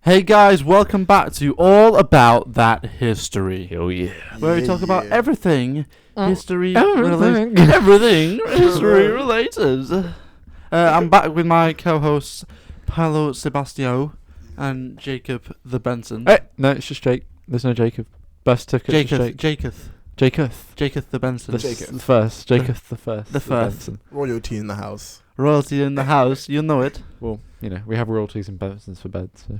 Hey guys, welcome back to All About That History. Oh yeah. Where we talk about everything history Everything. everything history related. I'm back with my co-hosts Paolo Sebastio and Jacob the Benson. Hey, no, it's just Jake. There's no Jacob. Birth certificate. Jacob the Benson. The first. Jacob the first. The first. Benson. Royalty in the house. Royalty in the house, you know it. Well, you know, we have royalties and Bensons for beds, so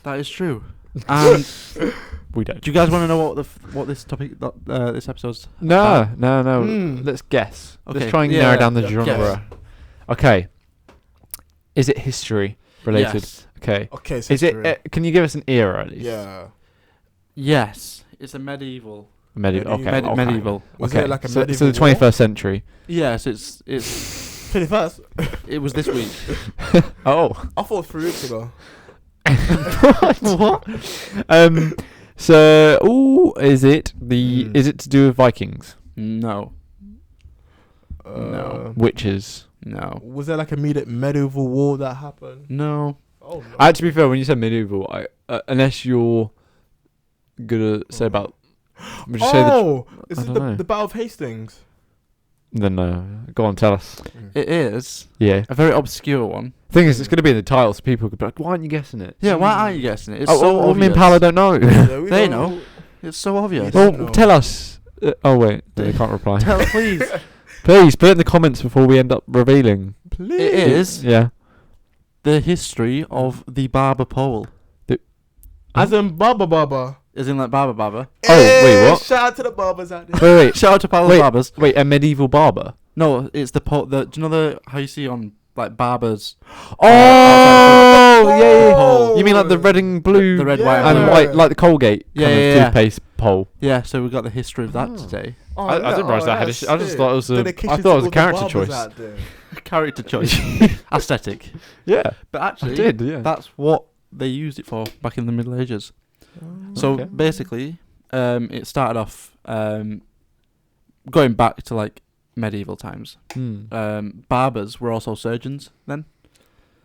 That is true. And we don't. do you guys want to know what this topic, this episode's? No. Mm. Let's guess. Okay. Let's try and Yeah, narrow down the yeah, genre. guess. Okay. Is it history related? Yes. Okay. Okay, so Is it? Can you give us an era at least? yeah. Yes, it's a medieval. Medieval. Okay. Medieval. okay. Medieval. Was Okay. it like a so medieval the war? 21st century. Yes, it's 21st? it was this week. Oh. I thought 3 weeks ago. What? So, is it Mm. is it to do with Vikings? No. No. Witches? No. Was there like a medieval war that happened? No. Oh, no. To be fair, when you said medieval, unless you're gonna say about, would you say is I it don't know. the Battle of Hastings? then no. Go on, tell us. It is Yeah. a very obscure one. Thing is, it's gonna be in the title, so people could be like, "Why aren't you guessing it?" Yeah, why aren't you guessing it? It's Oh, so well, me obvious. and Paolo don't know. Yeah, we They don't- know. It's so obvious. Well, Well, No. tell us. Oh wait, they can't reply. Tell please. Please put it in the comments before we end up revealing. Please. It is Yeah. the history of the Barber pole. As in Baba. As in like Barber. Oh, wait, what? Shout out to the barbers out there. Wait. Shout out to Paolo Wait. Barbers. Wait, a medieval barber? No, it's the pole. Do you know how you see on like barbers? Oh, outside yeah. pole. You mean like the red and blue The red, Yeah. white, and blue. white, like the Colgate Yeah, kind yeah, of yeah. toothpaste pole? Yeah, so we got the history of that Oh. today. Oh, I didn't realise that had. I just thought it was a. Dedication I to thought it was all a the character barbers choice. out there. Character choice, aesthetic. Yeah, But I actually, did. Yeah. that's what they used it for back in the Middle Ages. So Okay. basically, it started off going back to like medieval times. Barbers were also surgeons then.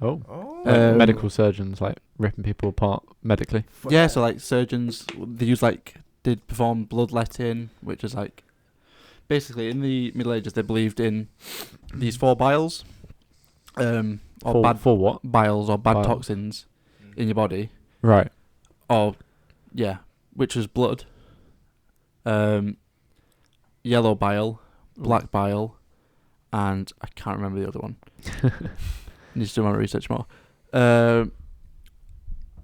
Oh. Oh. Um, Medical surgeons like ripping people apart medically. Yeah, so like surgeons, they use did perform bloodletting, which is like basically in the Middle Ages they believed in these 4 biles, or bad For what? biles or bad Bile. toxins in your body, Right. or yeah, which was blood, yellow bile, black bile, and I can't remember the other one. Need to do my research more.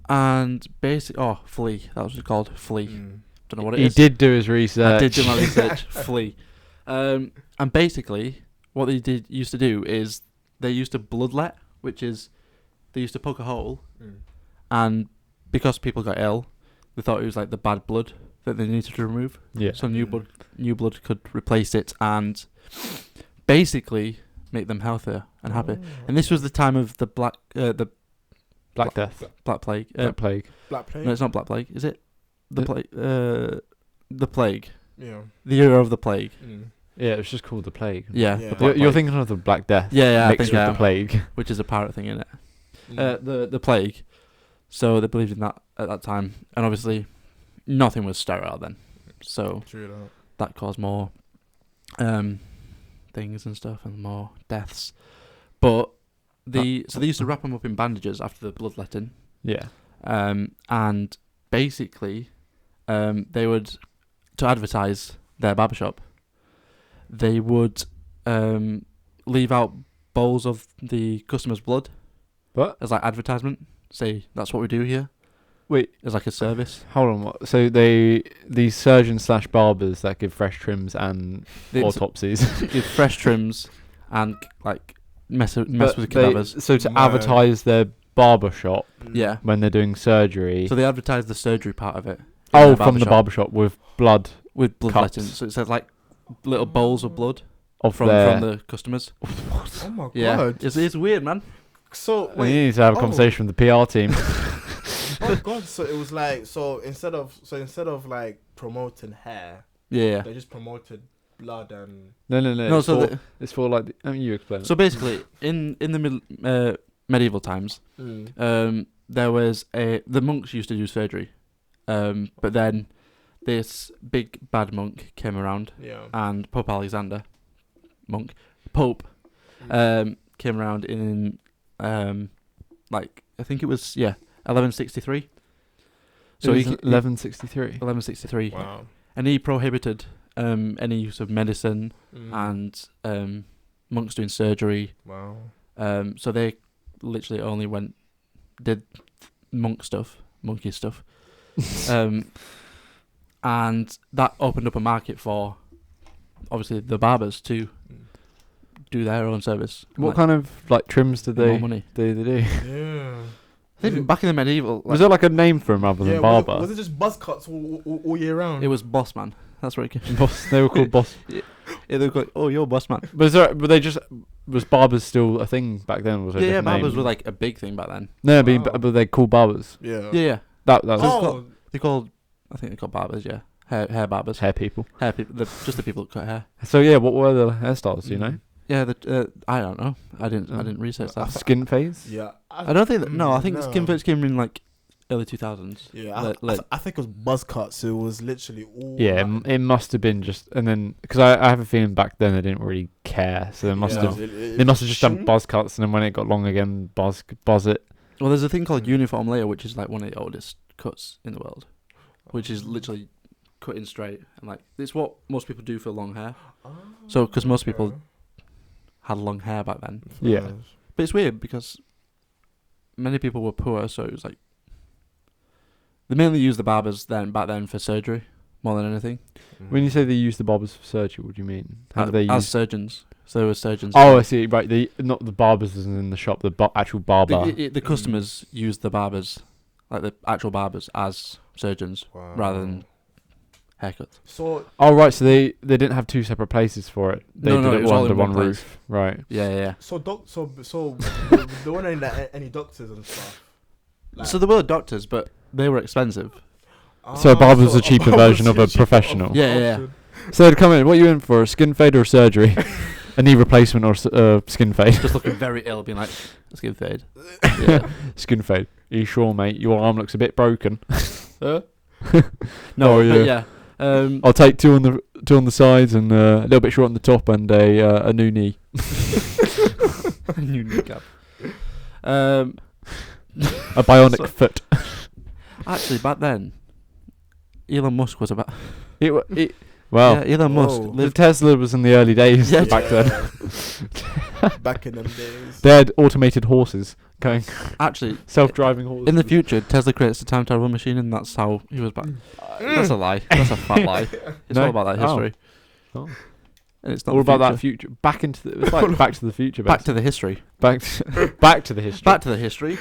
And flea. That was what it's called. Flea. Don't know what it He is. did do his research. I did do my research. Flea. And basically, what they used to do is they used to bloodlet, which is they used to poke a hole, and because people got ill, they thought it was like the bad blood that they needed to remove. Yeah. So new blood could replace it and basically make them healthier and happy. And this was the time of the Black Death. Black Plague. Black Plague. Black Plague. No, it's not Black Plague. Is it the plague? The plague. Yeah. The era of the plague. Yeah, it was just called the Plague. Yeah. Yeah. The Black You're Plague. thinking of the Black Death. Yeah, I mixed think with I the am, Plague. which is a pirate thing, isn't it? The plague. So they believed in that at that time, and obviously, nothing was sterile then. So True that caused more things and stuff and more deaths. But so they used to wrap them up in bandages after the bloodletting. Yeah. And basically, they would, to advertise their barbershop, they would leave out bowls of the customer's blood. What? As like advertisement. Say, that's what we do here. Wait. As like a service. Hold on. What? So these surgeons / barbers that give fresh trims and They autopsies. give fresh trims and like mess with But cadavers. So to Man. advertise their barber shop Yeah. when they're doing surgery. So they advertise the surgery part of it. in from their the barbershop barbershop with blood with bloodletting. cups. So it says like little bowls of blood of from their. the customers. Oh my Yeah. god. It's weird, man. So We wait. need to have a conversation with the PR team. Oh god. So it was like instead of like promoting hair, Yeah. they just promoted blood and. No. No, It's so for, it's for like. You explain. so basically, in the medieval times, there was the monks used to do surgery, but then this big bad monk came around, Yeah. and Pope Alexander, came around in like I think it was 1163. So he 1163. 1163, Wow. and he prohibited any use of medicine Mm. and monks doing surgery. Wow. So they literally only did monkey stuff, and that opened up a market for obviously the barbers to do their own service. What kind of like trims did more they money? do? Yeah. I think back in the medieval, Was there like a name for him rather than barber? Was it just buzz cuts all year round? it was boss man. That's where it came from. Boss, they were called boss. Yeah, they were like, oh, you're boss man. Was barbers still a thing back then? Was it a Yeah, different barbers name? were like a big thing back then. No, Wow. but they called barbers. Yeah. Yeah. That was Oh. I think they called barbers. Yeah, hair barbers. hair people. Hair people. Just the people that cut hair. So yeah, what were the hairstyles? Do you know? Yeah, I don't know. I didn't research that. Skin phase. Yeah. I don't think that. No, I think skin fades came in like early 2000s. Yeah. I think it was buzz cuts. It was literally all. Yeah, it must have been just, and then because I have a feeling back then they didn't really care, so they must have just done buzz cuts, and then when it got long again, buzz it. Well, there's a thing called uniform layer, which is like one of the oldest cuts in the world, which is literally cutting straight, and like it's what most people do for long hair. So, because most people had long hair back then, Yeah. but it's weird because many people were poor, so it was like they mainly used the barbers back then for surgery more than anything. When you say they use the barbers for surgery, what do you mean? How do they as use? surgeons? So there were surgeons. Oh, I see. Right, not the barbers as in the shop, the actual barber. The customers used the barbers, like the actual barbers, as surgeons rather than haircuts. So. Oh, right. So they didn't have two separate places for it. They No, did it it was all all under in one one roof. Right. Yeah. So there weren't any doctors and stuff. So there were doctors, but they were expensive. So a barber's a cheaper version of a professional. Yeah. So they'd come in. What are you in for? A skin fade or surgery? A knee replacement or skin fade? Just looking very ill, being like, let's get fade. Yeah. Skin fade. Are you sure, mate? Your arm looks a bit broken. No, Oh, but yeah. yeah. I'll take two on the sides and a little bit short on the top and a new knee. New kneecap. A bionic foot. Actually, back then, Elon Musk was about. Well, yeah, Elon Musk Whoa. the lived. Tesla was in the early days Yeah. back then. Back in them days. They had automated horses going, Actually, self-driving horses. in the future, Tesla creates a time travel machine, and that's how he was back. That's a lie. That's a fat lie. It's No? all about that history. Oh. And it's not All the about that future. future. Back into the. It's like Back to the Future. Back to the history. back to the history. Back to the history.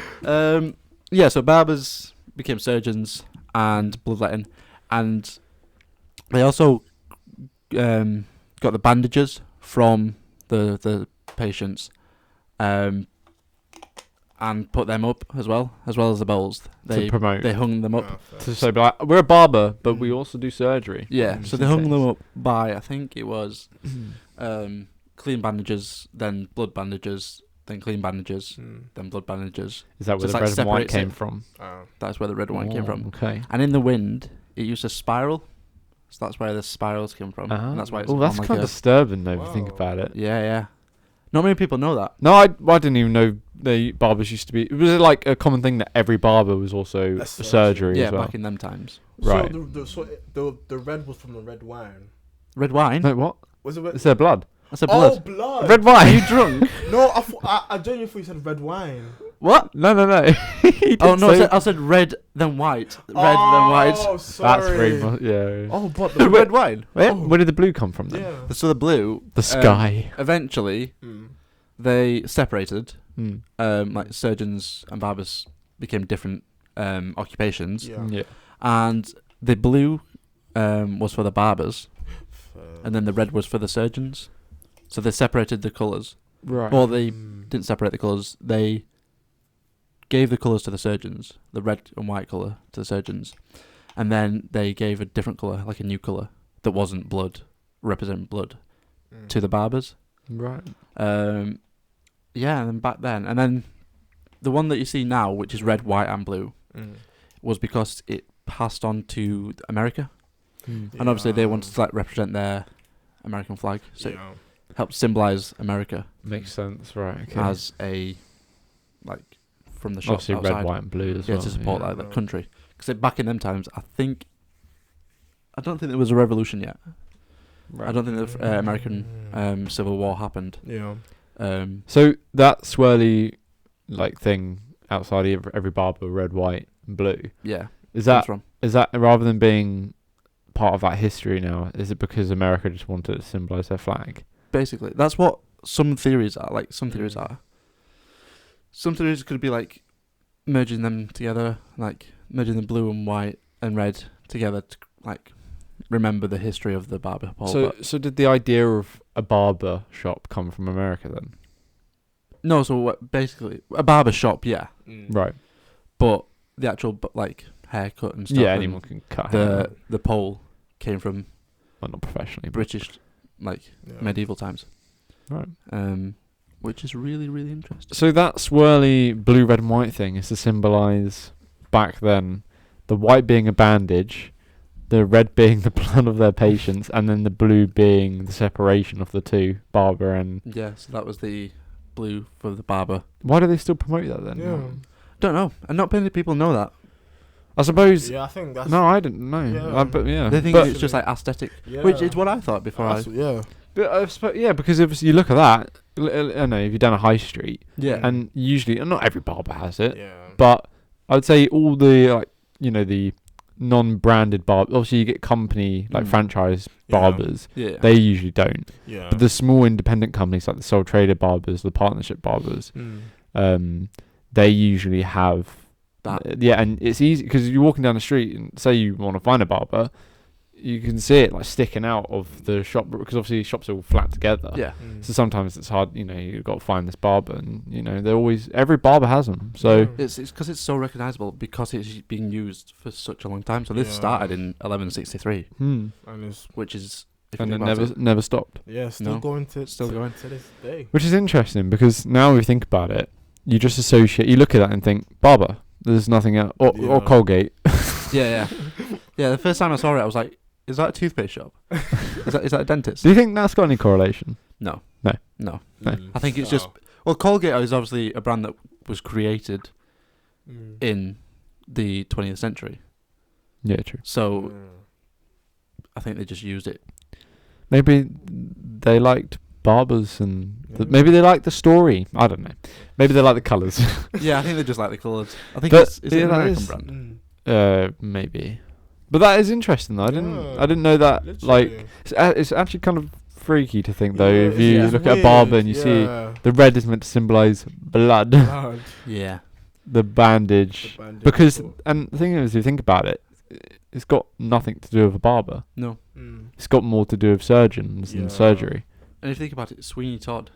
Yeah, so barbers became surgeons and bloodletting, and they also got the bandages from the patients, and put them up as well as the bowls. to promote. They hung them up. To say, like, we're a barber, but we also do surgery. Yeah, so they hung them up by, I think it was clean bandages, then blood bandages, then clean bandages, then blood bandages. Is that where Just the like red and white separates it. came from? That's where the red and white came from. Okay. And in the wind, it used a spiral. So that's where the spirals came from. Ah. And that's why it's Oh, that's on like kind a- of disturbing, though, if you think Wow. about it. Yeah. Not many people know that. No, I didn't even know the barbers used to be. Was it like a common thing that every barber was also A a surgery. surgery Yeah, as well? back in them times. Right. So the red was from the red wine. Red wine? No, what? Was it red? Is there blood? That's a blood. Oh, blood. Red Are wine. you drunk? No, I genuinely thought you said red wine. What? No. He Oh didn't no, say- I said red then white. Red then white. Oh, sorry. That's very much. Yeah. Oh, but The red wine. Where, Oh. where did the blue come from then? yeah. So the blue. The sky. Eventually, they separated. Mm. Like surgeons and barbers became different occupations, Yeah. and the blue was for the barbers, and then the red was for the surgeons. So they separated the colours. Right. Or they didn't separate the colours. They gave the colours to the surgeons, the red and white colour to the surgeons, and then they gave a different colour, like a new colour that wasn't blood, representing blood, to the barbers. Right. Yeah, and then back then, and then the one that you see now, which is red, white, and blue, Mm. was because it passed on to America, Mm. and obviously they wanted to like represent their American flag, so it Yeah. helped symbolize America Makes sense, right? Okay. as a like from the shop Obviously outside. red, white, and blue as Yeah, well. to support like the Yeah. country. Because back in them times, I don't think there was a revolution yet. Right. I don't think the American Civil War happened. Yeah. So that swirly like thing outside of every barber, red, white, and blue. Yeah, Is comes that from. rather than being part of that history now? Is it because America just wanted to symbolize their flag? Basically, that's what some theories are. Like some theories Mm. are. Some theories could be like merging them together, like merging the blue and white and red together to like remember the history of the barber pole. So did the idea of a barber shop come from America then? No, so basically a barber shop, yeah, Mm. Right. but the actual like haircut and stuff. Yeah, and anyone can cut hair. the pole came from Well, not professionally, but British like Yeah. medieval times, right. which is really really interesting. So that swirly blue, red, and white thing is to symbolise back then the white being a bandage, the red being the blood of their patients, and then the blue being the separation of the two, barber and... Yeah, so that was the blue for the barber. Why do they still promote that then? Yeah. Don't know, and not many people know that. I suppose... Yeah, I think that's. No, I didn't know. Yeah. But yeah. They think But- it's just like aesthetic, Yeah. which is what I thought before I. Yeah. But I suppose, yeah, because if you look at that, I don't know, if you're down a high street, Yeah, and usually, not every barber has it, Yeah. but I would say all the, like, you know, the non-branded barber, obviously you get company, like Mm. franchise Yeah. barbers, yeah, they usually don't. Yeah. But the small independent companies, like the sole trader barbers, the partnership barbers, Mm. they usually have that. yeah, and it's easy because you're walking down the street and say you want to find a barber, you can see it like sticking out of the shop because obviously shops are all flat together. Yeah, Mm. So sometimes it's hard, you know, you've got to find this barber, and you know they're always every barber has them. So Yeah. it's because it's so recognizable because it's been used for such a long time. So this Yeah. started in 1163, hmm. And it's which is if you And it think about never stopped. yeah, still No. going to Still going. to this day. Which is interesting because now we think about it, you just associate, you look at that and think barber. There's nothing else, or Yeah. Colgate. yeah, yeah. The first time I saw it, I was like, "Is that a toothpaste shop? is that a dentist?" Do you think that's got any correlation? No, No. no. No. I think it's just Oh. well, Colgate is obviously a brand that was created Mm. in the 20th century. Yeah, true. So Mm. I think they just used it. Maybe they liked barbers and Yeah. maybe they liked the story. I don't know. Maybe they like the colours. Yeah, I think they just like the colours. I think But it's yeah, an that American is- brand. Mm. Maybe. But that is interesting though. I Yeah. didn't know that. Like Literally. it's actually kind of freaky to think though. Yeah, If you it's look at a barber weird, and you see yeah. the red is meant to symbolise blood, Blood, Yeah, the bandage. the bandage Because sort. and the thing is, if you think about it, it's got nothing to do with a barber. no. Mm. It's got more to do with surgeons Yeah. and surgery. And if you think about it, Sweeney Todd.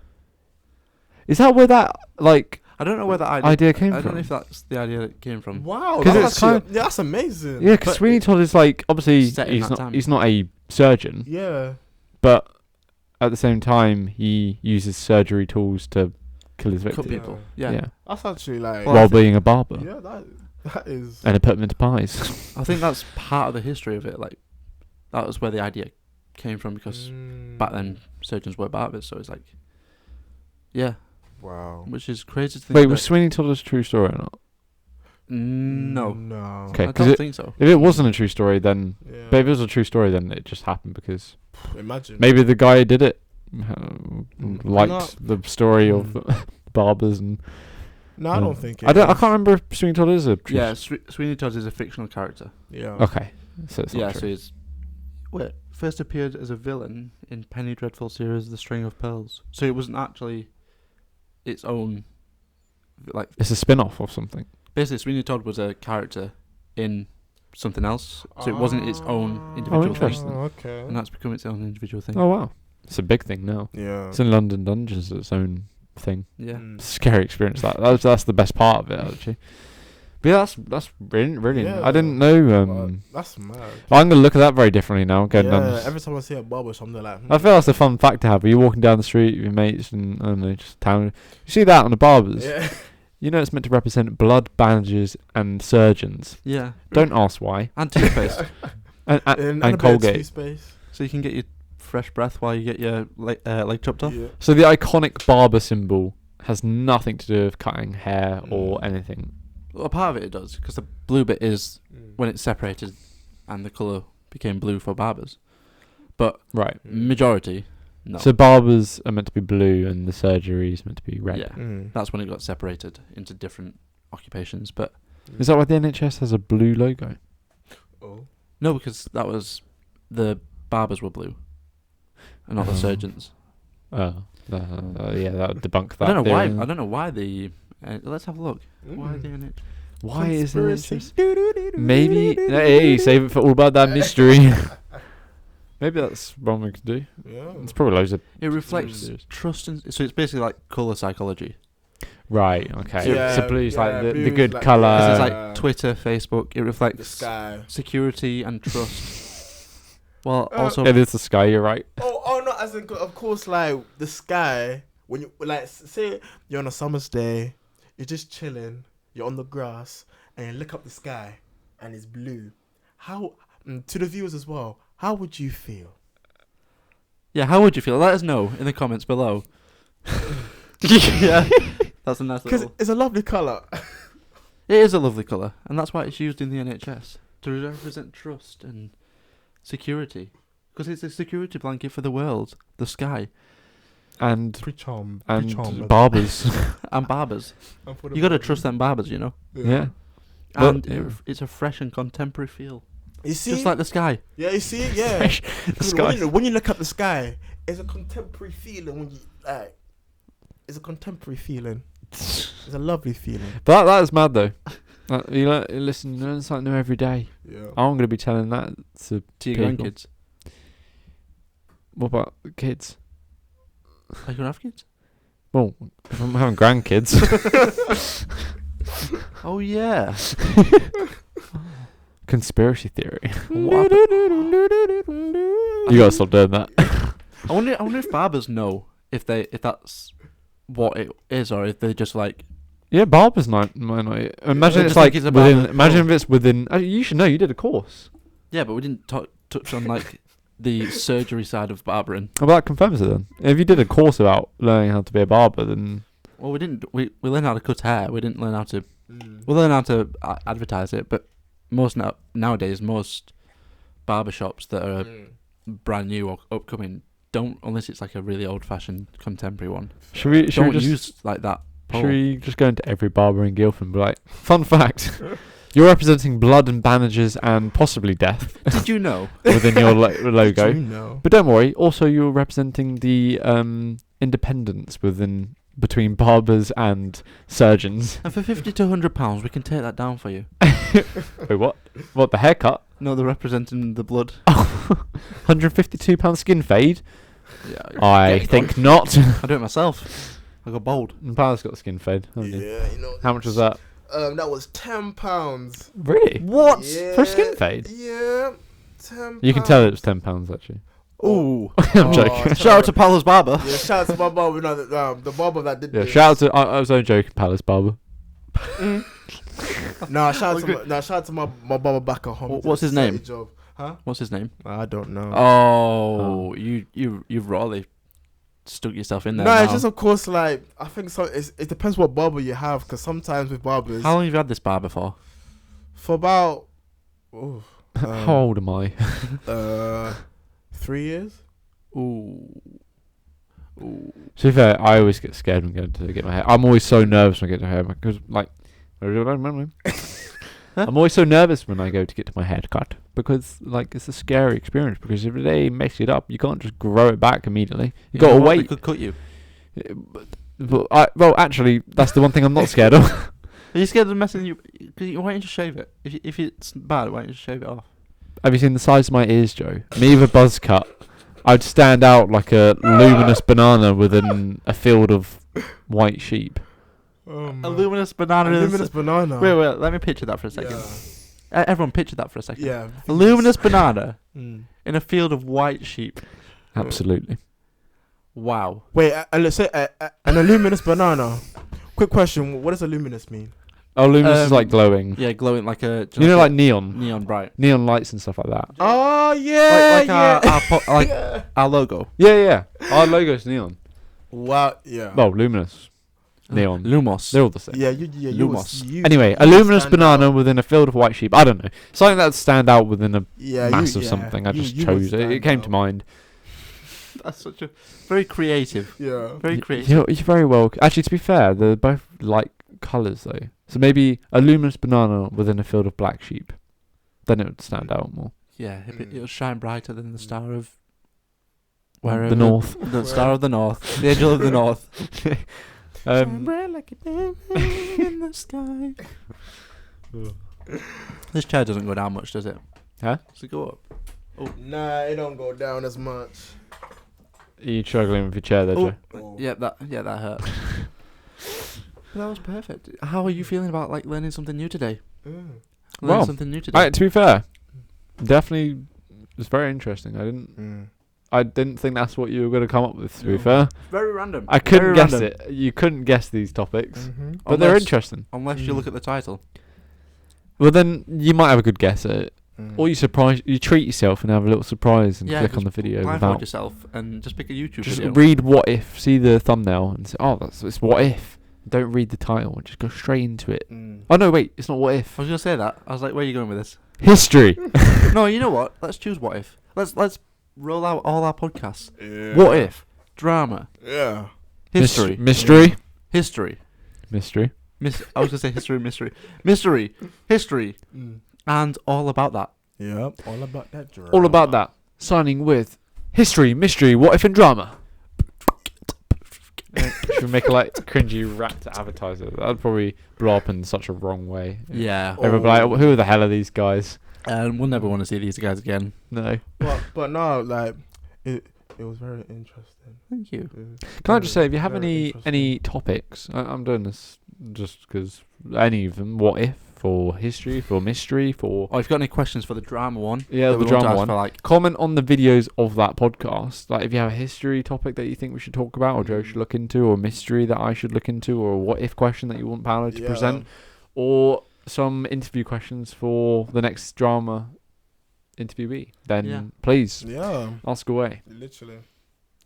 Is that where that like I don't know where that idea came I don't from? know if that's the idea that came from. Wow, 'Cause that's it's kind yeah, that's amazing. Yeah, because But Sweeney Todd is like obviously set in he's that not time. he's not a surgeon, Yeah, but at the same time he uses surgery tools to kill his Cut victims. people. Yeah. that's actually like Well, While I think- being a barber, yeah, that is and they put them into pies. I think that's part of the history of it. Like that was where the idea came from because back then surgeons were barbers. So it's like, yeah, Wow. which is crazy to think. Wait, about. was Sweeney Todd a true story or not? No, No. Okay. I 'cause don't it- think so. If it wasn't a true story, then Yeah. but if it was a true story, then it just happened because Imagine. maybe the guy who did it liked Not- the story of barbers and. No, I don't think. I can't remember if Sweeney Todd is a true. Yeah, Sweeney Todd is a fictional character. Yeah. Okay. So it's not Yeah, true. so he's first appeared as a villain in Penny Dreadful series The String of Pearls. So it wasn't actually its own like It's a spin-off of something. basically Sweeney Todd was a character in something else. So it wasn't its own Ah. individual thing. interesting. Okay. And that's become its own individual thing. Oh wow, it's a big thing now. Yeah. It's in London Dungeons, its own thing. Yeah. Mm. Scary experience. That's the best part of it actually. But yeah, that's brilliant. Yeah. I didn't know. Well, that's mad. I'm gonna look at that very differently now. Going down. Yeah. Every time I see a barber shop, they're like. I feel that's a fun fact to have. You're walking down the street with your mates and I don't know, just town. You see that on the barbers. Yeah. You know it's meant to represent blood, bandages, and surgeons. Yeah. Don't ask why. And toothpaste. And a bit of Colgate. toothpaste. So you can get your fresh breath while you get your leg chopped off. Yeah. So the iconic barber symbol has nothing to do with cutting hair or anything. Well, a part of it does, because the blue bit is Mm. when it's separated and the colour became blue for barbers. But Right. majority, no. So barbers are meant to be blue and the surgery is meant to be red. Yeah. That's when it got separated into different occupations. But Is that why the NHS has a blue logo? Oh. no, because that was the barbers were blue and not the Oh. surgeons. Oh. Yeah, that would debunk that. I don't know why. theory. I don't know why the. Let's have a look. Why the NHS? Why is the Conspiracy. NHS? Maybe. Hey, save it for all about that mystery. Maybe that's one we could do. Yeah. It's probably loads of. It reflects trust and so it's basically like colour psychology. Right. Okay. Yeah, so blue's yeah, like the blue's good like- colour. Because it's Uh, like Twitter, Facebook. It The reflects sky. security and trust. Well, also It is the sky. You're right. Oh no! As in, of course, like the sky. When you like, say you're on a summer's day, you're just chilling, you're on the grass, and you look up the sky, and it's blue. How to the viewers as well? How would you feel? yeah. How would you feel? Let us know in the comments below. Yeah, that's a nice Because little. it's a lovely color. It is a lovely colour, and that's why it's used in the NHS to represent trust and security. Because it's a security blanket for the world, the sky, And Pre-charm. barbers. and barbers. You got to trust them barbers, you know. Yeah. And But- it's a fresh and contemporary feel, You see? just like the sky. Yeah, you see? Yeah. Fresh. The 'Cause sky. when you look up the sky, it's a contemporary feeling. When you like, it's a contemporary feeling. It's a lovely feeling. But that is mad though. You listen, you learn something new every day. Yeah. I'm gonna be telling that to To your people. grandkids. What about the kids? Are you gonna have kids? Well, if I'm having grandkids. Oh yeah. Conspiracy theory. What You gotta stop doing that. I wonder if barbers know if that's what it is, or if they just like. Yeah, barbers might not. Imagine They it's just like think it's a within. barber. Imagine if it's within. You should know. You did a course. Yeah, but we didn't touch on like the surgery side of barbering. Well, that confirms it then. If you did a course about learning how to be a barber, then Well, we didn't. We learned how to cut hair. We didn't learn how to. Mm. We learned how to advertise it, but nowadays most barbershops that are brand new or upcoming don't, unless it's like a really old-fashioned contemporary one. should we Don't just use like that. should we just go into every barber in Guildford and be like, fun fact, you're representing blood and bandages and possibly death Did you know? within your logo. You know. But don't worry. Also, you're representing the independence between barbers and surgeons. And for £50 to £100, we can take that down for you. Wait, what? What, the haircut? No, they're representing the blood. £152 skin fade? Yeah, I get it think done. not. I do it myself. I got bold. Paula's got skin fade, haven't you? Yeah, you know. How much was that? That was £10. Really? What? Yeah, For a skin fade? Yeah, £10. You can tell it was £10 actually. Ooh. I'm joking. Shout out to Paolo's barber. Yeah, shout out to my barber. No, the barber that did Yeah, this. shout out to. I was only joking, Palace Barber. Nah, shout out to my barber back at home. He did What's a his name? steady Job. Huh? What's his name? I don't know. Oh, you've really stuck yourself in there. No, now. it's just of course like I think so. It depends what barber you have, because sometimes with barbers How long have you had this barber for? for about How old am I? 3 years. Ooh. Ooh. To be fair, I always get scared when going to get my hair. I'm always so nervous when I get my hair because, like, I'm always so nervous when I go to get my hair cut because, like, it's a scary experience. Because if they mess it up, you can't just grow it back immediately. You know gotta what? They wait. could cut you. Well, actually, that's the one thing I'm not scared of. Are you scared of messing you? Because why don't you just shave it? If it's bad, why don't you just shave it off? Have you seen the size of my ears, Joe? Me with a buzz cut, I'd stand out like a luminous banana within a field of white sheep. A luminous banana. A is- luminous banana. Wait, let me picture that for a second. Everyone picture that for a second. Yeah. A luminous banana Mm. in a field of white sheep. Absolutely. Wow. Wait, let's say an luminous banana. quick question. What does a luminous mean? Oh, luminous is like glowing. Yeah, glowing like a. You know, like neon. Neon bright. Neon lights and stuff like that. Oh yeah, Like our logo. Yeah. Our logo's neon. Wow. Yeah. Well, luminous. Neon. Lumos. They're all the same. Yeah. You Lumos. Anyway, a luminous banana within a field of white sheep. I don't know. Something that would stand out within a mass of something. I just chose it. It came to mind. That's such a very creative. Yeah. Very creative. You're very well. Actually, to be fair, they're both light colours though. So maybe a luminous banana within a field of black sheep. Then it would stand out more. Yeah, it'll shine brighter than the star of wherever. The north. The star of the north. The angel of the north. Shine bright like a diamond in the sky. This chair doesn't go down much, does it? Huh? Does it go up? Nah, it don't go down as much. Are you struggling with your chair there, Joe? Oh. Yeah, that hurt. That was perfect. How are you feeling about like learning something new today? Learning Well, something new today. To be fair, definitely, it's very interesting. I didn't think that's what you were going to come up with. To be fair, Very random. I couldn't Very guess random. it. You couldn't guess these topics, Mm-hmm. but they're Unless- interesting. Unless you look at the title. Well, then you might have a good guess at it, or you treat yourself and have a little surprise and click on the video Blindfold without. yourself and just pick a YouTube Just video. read what if, see the thumbnail, and say, "Oh, it's what if." Don't read the title. Just go straight into it. Oh no, wait, it's not what if. I was gonna say that. I was like, where are you going with this? History. No, you know what? Let's choose what if. Let's roll out all our podcasts. Yeah. What if? Drama. Yeah. History. Mystery. History. Mystery. I was gonna say history, mystery. Mystery. History. And all about that. Yep. All about that drama. All about that. Signing with history, mystery, what if, and drama. Should we make a like cringy rap to advertiser? That'd probably blow up in such a wrong way. Yeah. Everyone would be like, who the hell are these guys? And we'll never want to see these guys again. No. But no, like it was very interesting. Thank you. Can I just say, if you have Very any topics, I'm doing this just because any of them, what if, for history, for mystery, for... Oh, if you've got any questions for the drama one. Yeah, that the we want to drama ask one. For, like, comment on the videos of that podcast. Like, if you have a history topic that you think we should talk about, or Joe should look into, or a mystery that I should look into, or a what if question that you want Paolo to present, or some interview questions for the next drama interviewee, then please ask away. Literally.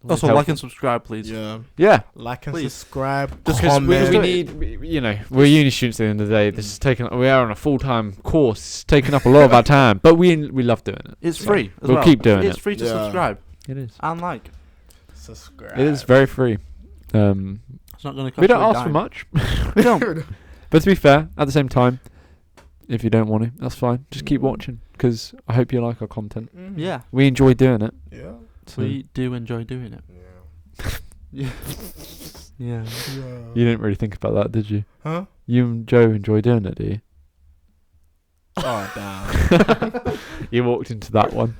Also, like and subscribe, please. Yeah. Like and Please. subscribe. Just because comment. we need, we're uni students at the end of the day. This is we are on a full-time course. It's taking up a lot of our time, but we love doing it. It's So free as we'll well. keep doing It's it. free to Yeah. subscribe It is. and like. Subscribe. It is very free. It's not going to cost We don't you a ask for dime. much. We don't. But to be fair, at the same time, if you don't want to, that's fine. Just keep watching, because I hope you like our content. Yeah. We enjoy doing it. Yeah. So We do enjoy doing it. Yeah. Yeah. you didn't really think about that, did you? Huh? You and Joe enjoy doing it, do you? Oh damn. You walked into that one.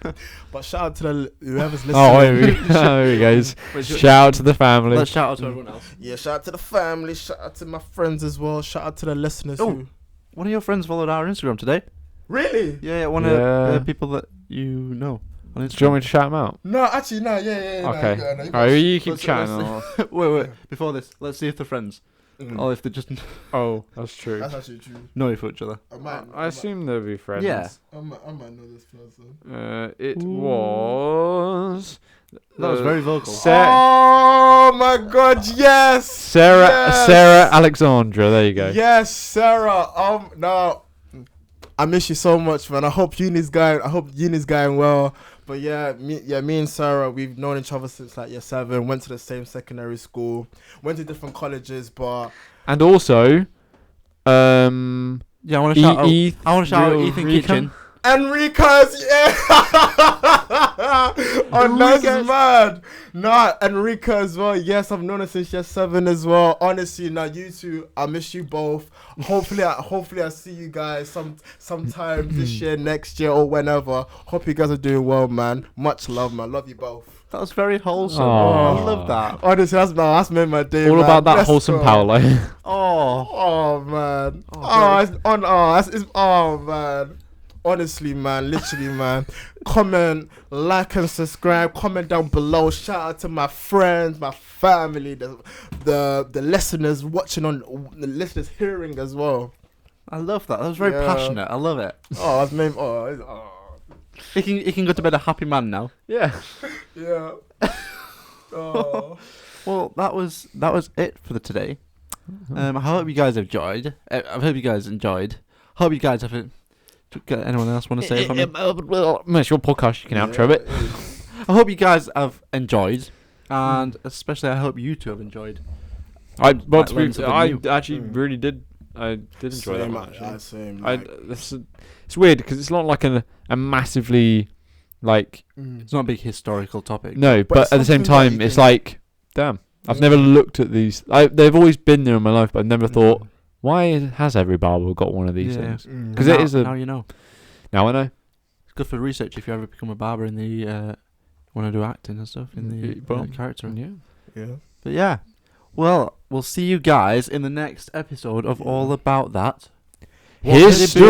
But shout out to whoever's listening. Oh, there he goes. Shout out to the family. Let's shout out to everyone else. Yeah, shout out to the family. Shout out to my friends as well. Shout out to the listeners. Oh. Who... One of your friends followed our Instagram today. Really? Yeah, one Yeah. of the people that you know on Instagram. Do you want me to shout him out? No, actually, no. Yeah. Okay. No, you Alright, you keep Let's- chatting. let's- wait. Before this, let's see if they're friends. Or if they just Oh, that's true. That's actually true. know each other. I assume they'll be friends. Yeah. I might know this person. It Ooh. was... That was very vocal. Oh my God! Yes. Sarah Alexandra. There you go. Yes, Sarah. No, I miss you so much, man. I hope uni's going well. But me and Sarah, we've known each other since like year 7. Went to the same secondary school. Went to different colleges, but And also, Yeah, I want to shout out. Eth- I want to shout out Real Ethan Rika? Kitchen. Enriquez, oh, that's mad. Nah, Enrica as well. Yes, I've known her since year 7 as well. Honestly, now you two, I miss you both. Hopefully I see you guys sometime this year, next year, or whenever. Hope you guys are doing well, man. Much love, man. Love you both. That was very wholesome. Aw. I love that. Honestly, that's made my day. all man. about that Let's wholesome go. Paolo. Oh. Oh man. Oh, Oh man. Honestly, man, literally, man. Comment, like, and subscribe. Comment down below. Shout out to my friends, my family, the listeners watching the listeners hearing as well. I love that. That was very passionate. I love it. Oh, I've named. Oh. He can go to bed a happy man now. Yeah. Yeah. Oh. Well, that was it for today. I hope you guys enjoyed. I hope you guys enjoyed. Hope you guys have. Got anyone else want to say something? It's your podcast. You can outro it. I hope you guys have enjoyed, and especially I hope you two have enjoyed. I new. actually really did. I did enjoy that one. It's weird because it's not like a massively like. It's not a big historical topic. No, but at the same time, it's like, damn. I've never looked at these. They've always been there in my life, but I've never thought, why has every barber got one of these things? Because it is now you know. Now I know. It's good for research if you ever become a barber in the want to do acting and stuff in the character. Yeah. But yeah, well, we'll see you guys in the next episode of All About That History.